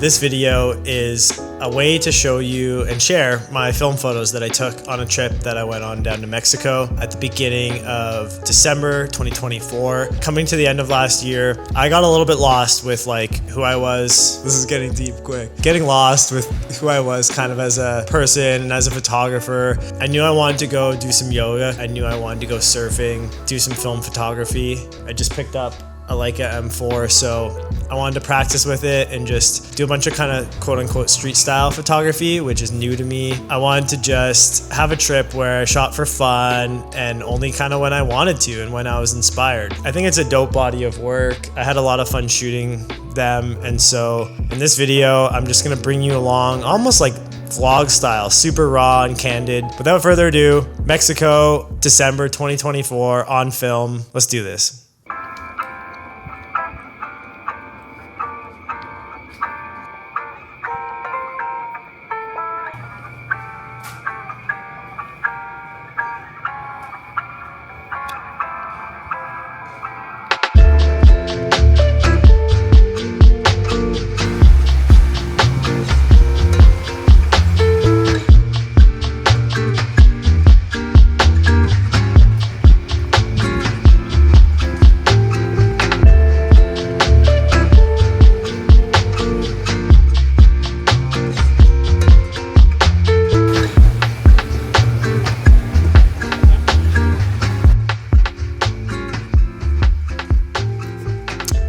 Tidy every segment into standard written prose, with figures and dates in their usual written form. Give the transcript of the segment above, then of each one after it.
This video is a way to show you and share my film photos that I took on a trip that I went on down to Mexico at the beginning of December 2024. Coming to the end of last year, I got a little bit lost with like who I was. This is getting deep quick. Getting lost with who I was kind of as a person and as a photographer. I knew I wanted to go do some yoga. I knew I wanted to go surfing, do some film photography. I just picked up a Leica M4, so I wanted to practice with it and just do a bunch of kind of quote-unquote street style photography, which is new to me. I wanted to just have a trip where I shot for fun and only kind of when I wanted to and when I was inspired. I think it's a dope body of work. I had a lot of fun shooting them, and so in this video I'm just gonna bring you along almost like vlog style, super raw and candid. Without further ado, Mexico, December 2024 on film. Let's do this.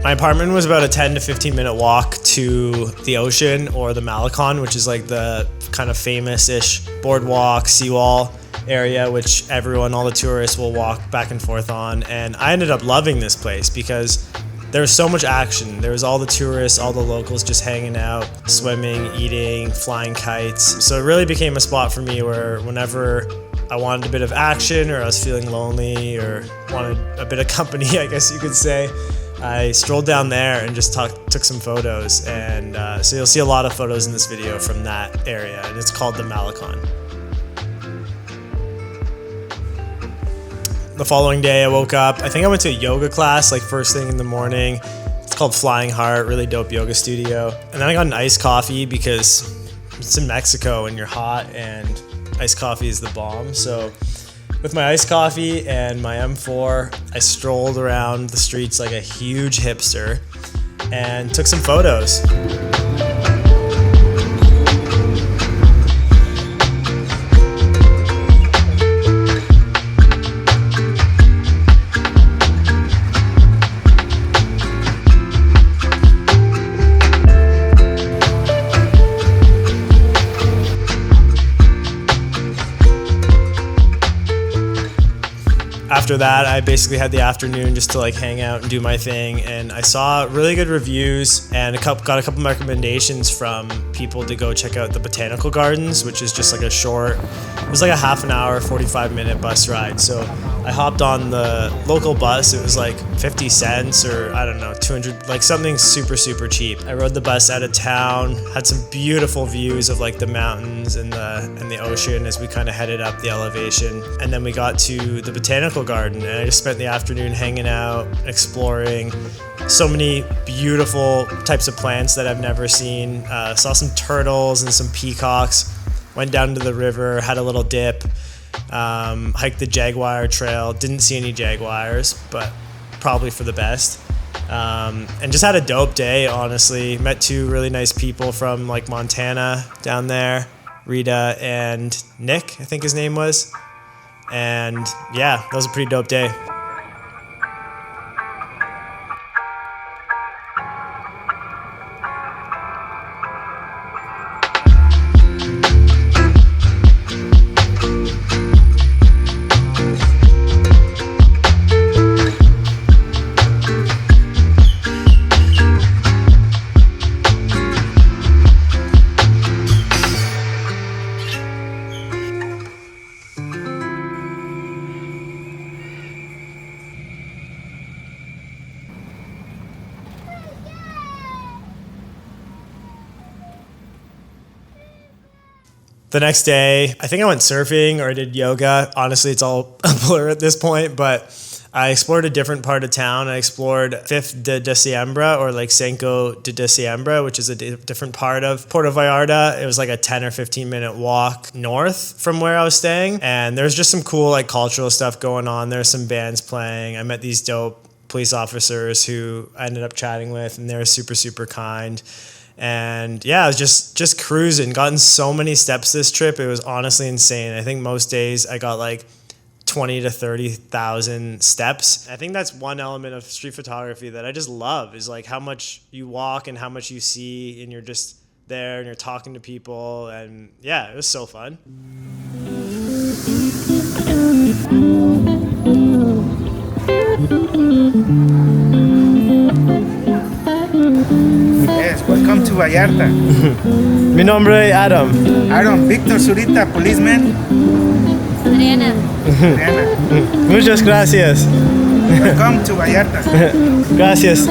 My apartment was about a 10 to 15 minute walk to the ocean, or the Malecon, which is like the kind of famous-ish boardwalk, seawall area, which all the tourists will walk back and forth on. And I ended up loving this place because there was so much action. There was all the tourists, all the locals just hanging out, swimming, eating, flying kites. So it really became a spot for me where whenever I wanted a bit of action, or I was feeling lonely, or wanted a bit of company, I guess you could say, I strolled down there and just took some photos, and so you'll see a lot of photos in this video from that area, and it's called the Malecon. The following day I woke up, I think I went to a yoga class like first thing in the morning. It's called Flying Heart, really dope yoga studio. And then I got an iced coffee because it's in Mexico and you're hot and iced coffee is the bomb. So with my iced coffee and my M4, I strolled around the streets like a huge hipster and took some photos. After that, I basically had the afternoon just to like hang out and do my thing, and I saw really good reviews and got a couple recommendations from people to go check out the Botanical Gardens, which is just like it was like a half an hour, 45-minute bus ride. So I hopped on the local bus. It was like 50 cents or I don't know, 200, like something super, super cheap. I rode the bus out of town, had some beautiful views of like the mountains and the ocean as we kind of headed up the elevation. And then we got to the Botanical Garden, and I just spent the afternoon hanging out, exploring. So many beautiful types of plants that I've never seen. Saw some turtles and some peacocks. Went down to the river, had a little dip, hiked the Jaguar Trail. Didn't see any jaguars, but probably for the best. And just had a dope day, honestly. Met two really nice people from like Montana down there, Rita and Nick, I think his name was. And yeah, that was a pretty dope day. The next day, I think I went surfing or I did yoga. Honestly, it's all a blur at this point, but I explored a different part of town. I explored 5th de Diciembre, or like Cinco de Diciembre, which is a different part of Puerto Vallarta. It was like a 10 or 15 minute walk north from where I was staying. And there's just some cool like cultural stuff going on. There's some bands playing. I met these dope police officers who I ended up chatting with, and they were super, super kind. And yeah, I was just cruising, gotten so many steps this trip. It was honestly insane. I think most days I got like 20 to 30,000 steps. I think that's one element of street photography that I just love, is like how much you walk and how much you see, and you're just there and you're talking to people. And yeah, it was so fun. Yes, welcome to Vallarta. Mi nombre es Adam. Aaron, Victor Zurita, policeman. Adriana. Adriana. Muchas gracias. Welcome to Vallarta. Gracias.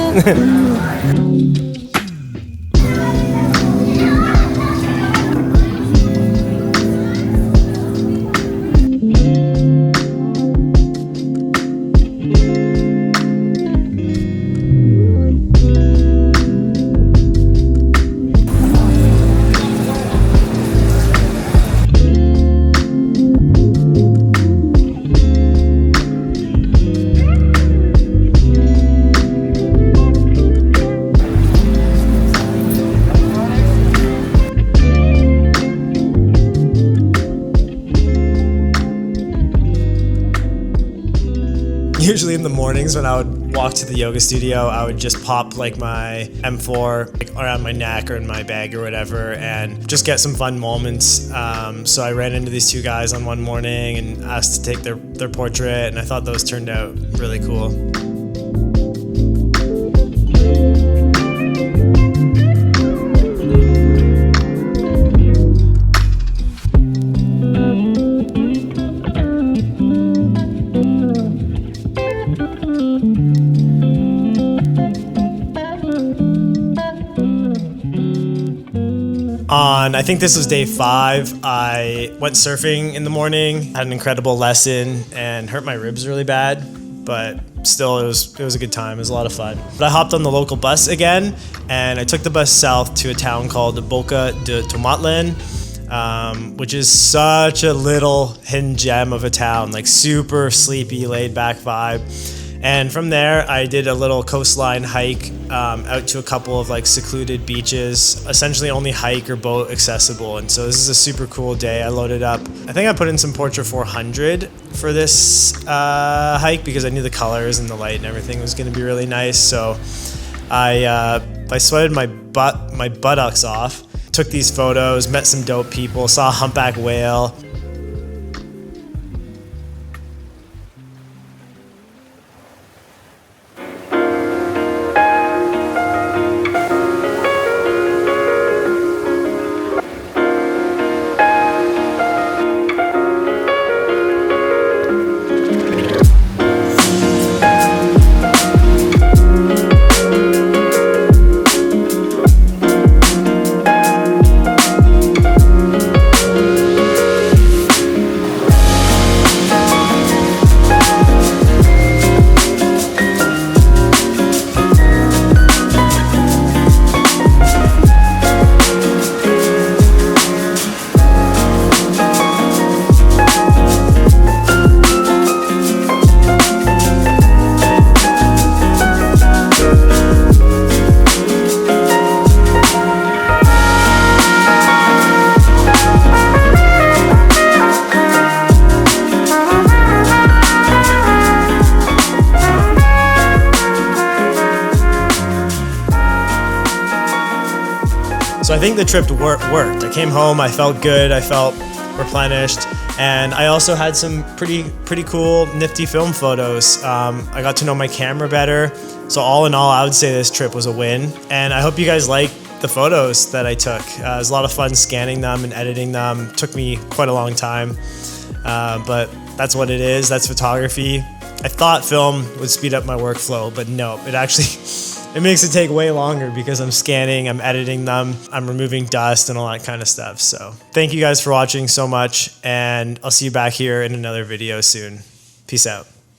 Usually in the mornings when I would walk to the yoga studio, I would just pop like my M4 like around my neck or in my bag or whatever, and just get some fun moments. So I ran into these two guys on one morning and asked to take their portrait, and I thought those turned out really cool. I think this was day 5. I went surfing in the morning, had an incredible lesson, and hurt my ribs really bad, but still it was a good time. It was a lot of fun. But I hopped on the local bus again, and I took the bus south to a town called Boca de Tomatlan, which is such a little hidden gem of a town, like super sleepy, laid back vibe. And from there, I did a little coastline hike out to a couple of like secluded beaches, essentially only hike or boat accessible. And so this is a super cool day. I loaded up. I think I put in some Portra 400 for this hike because I knew the colors and the light and everything was going to be really nice. So I sweated my buttocks off, took these photos, met some dope people, saw a humpback whale. So I think the trip worked. I came home, I felt good, I felt replenished, and I also had some pretty cool, nifty film photos. I got to know my camera better. So all in all, I would say this trip was a win. And I hope you guys like the photos that I took. It was a lot of fun scanning them and editing them. It took me quite a long time, but that's what it is. That's photography. I thought film would speed up my workflow, but no, it actually it makes it take way longer because I'm scanning, I'm editing them, I'm removing dust and all that kind of stuff. So thank you guys for watching so much, and I'll see you back here in another video soon. Peace out.